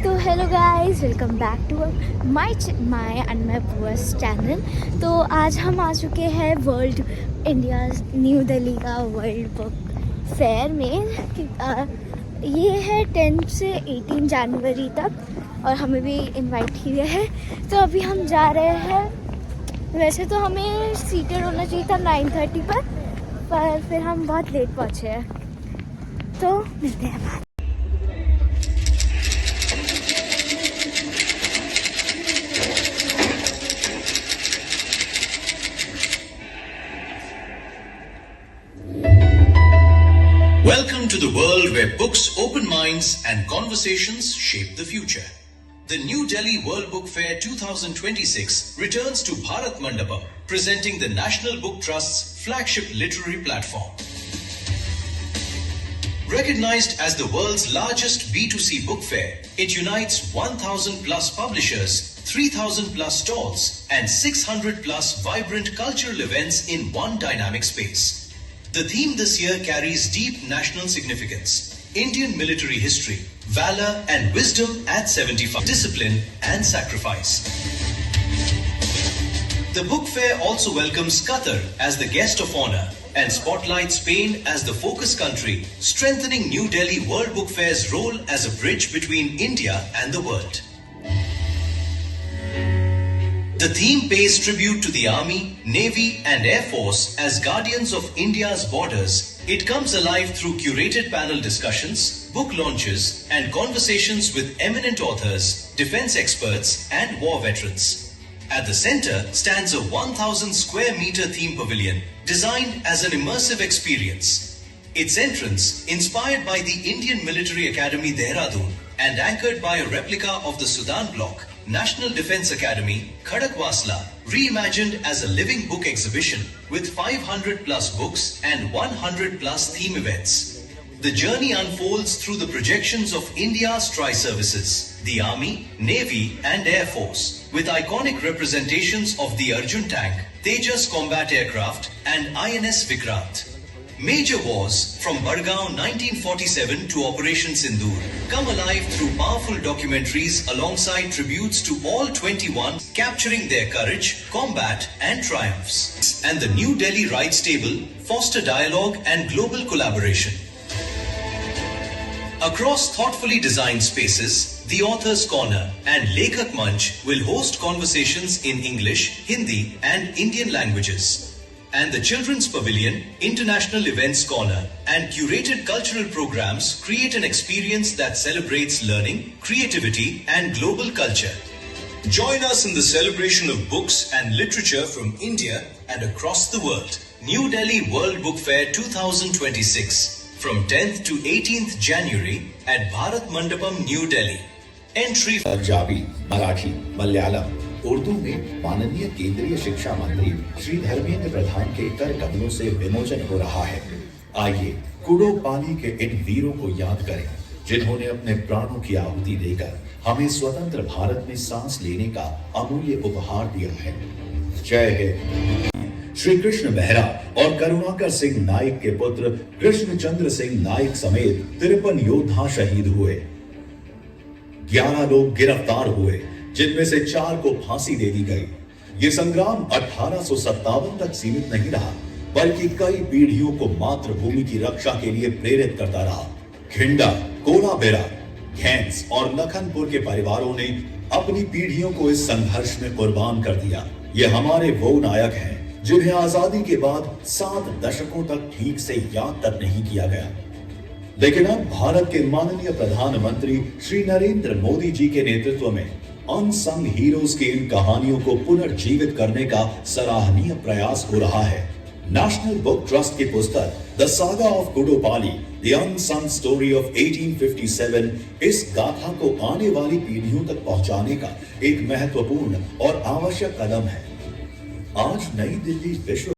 तो hello guys, welcome back to my and my बुआस channel. तो आज हम आ चुके हैं वर्ल्ड इंडिया न्यू दिल्ली का वर्ल्ड बुक फेयर में। ये है 10 से 18 जनवरी तक और हमें भी इनवाइट किया है। तो अभी हम जा रहे हैं। वैसे तो हमें सीटेड होना चाहिए था 9:30 पर फिर हम बहुत लेट पहुँचे हैं। तो मिलते हैं बाद। Welcome to the world where books open minds and conversations shape the future. The New Delhi World Book Fair 2026 returns to Bharat Mandapam, presenting the National Book Trust's flagship literary platform. Recognized as the world's largest B2C book fair, it unites 1,000 plus publishers, 3,000 plus stalls, and 600 plus vibrant cultural events in one dynamic space. The theme this year carries deep national significance: Indian military history, valor and wisdom at 75, discipline and sacrifice. The book fair also welcomes Qatar as the guest of honor and spotlights Spain as the focus country, strengthening New Delhi World Book Fair's role as a bridge between India and the world. The theme pays tribute to the Army, Navy and Air Force as guardians of India's borders. It comes alive through curated panel discussions, book launches and conversations with eminent authors, defense experts and war veterans. At the center stands a 1,000 square meter theme pavilion designed as an immersive experience. Its entrance, inspired by the Indian Military Academy Dehradun and anchored by a replica of the Sudan Bloc, National Defence Academy, Khadakwasla, reimagined as a living book exhibition with 500 plus books and 100 plus theme events. The journey unfolds through the projections of India's tri-services, the Army, Navy and Air Force, with iconic representations of the Arjun tank, Tejas combat aircraft and INS Vikrant. Major wars from Bargaon 1947 to Operation Sindoor come alive through powerful documentaries alongside tributes to all 21, capturing their courage, combat and triumphs. And the New Delhi Rights Table foster dialogue and global collaboration. Across thoughtfully designed spaces, the Author's Corner and Lekhak Manch will host conversations in English, Hindi and Indian languages. And the Children's Pavilion, International Events Corner and curated cultural programs create an experience that celebrates learning, creativity and global culture. Join us in the celebration of books and literature from India and across the world. New Delhi World Book Fair 2026 from 10th to 18th January at Bharat Mandapam, New Delhi. Entry Punjabi, Marathi, Malayalam, Urdu में माननीय केंद्रीय शिक्षा मंत्री श्री धर्मेंद्र प्रधान के कर कमलों से विमोचन हो रहा है। आइए कुडोपाली के इन वीरों को याद करें जिन्होंने अपने प्राणों की आहुति देकर हमें स्वतंत्र भारत में सांस लेने का अमूल्य उपहार दिया है। जय हिंद। श्री कृष्ण बेहरा और करुणाकर सिंह नाइक के पुत्र कृष्णचंद्र सिंह नाइक समेत 53 योद्धा शहीद हुए। 11 लोग गिरफ्तार हुए, जिनमें से 4 को फांसी दे दी गई। ये संग्राम 1857 तक सीमित नहीं रहा, बल्कि कई पीढ़ियों को मातृभूमि की रक्षा के लिए प्रेरित करता रहा। खिंडा, कोलाबेरा, घैंस और लखनपुर के परिवारों ने अपनी पीढ़ियों को इस संघर्ष में कुर्बान कर दिया। ये हमारे वो नायक हैं जिन्हें आजादी के बाद 7 दशकों तक ठीक से याद तक नहीं किया गया। लेकिन अब भारत के माननीय प्रधानमंत्री श्री नरेंद्र मोदी जी के नेतृत्व में अनसंग हीरोज की इन कहानियों को पुनर्जीवित करने का सराहनीय प्रयास हो रहा है। नेशनल बुक ट्रस्ट की पुस्तक the saga of Kudopali, the unsung story of 1857 इस गाथा को आने वाली पीढ़ियों तक पहुंचाने का एक महत्वपूर्ण और आवश्यक कदम है। आज नई दिल्ली विश्व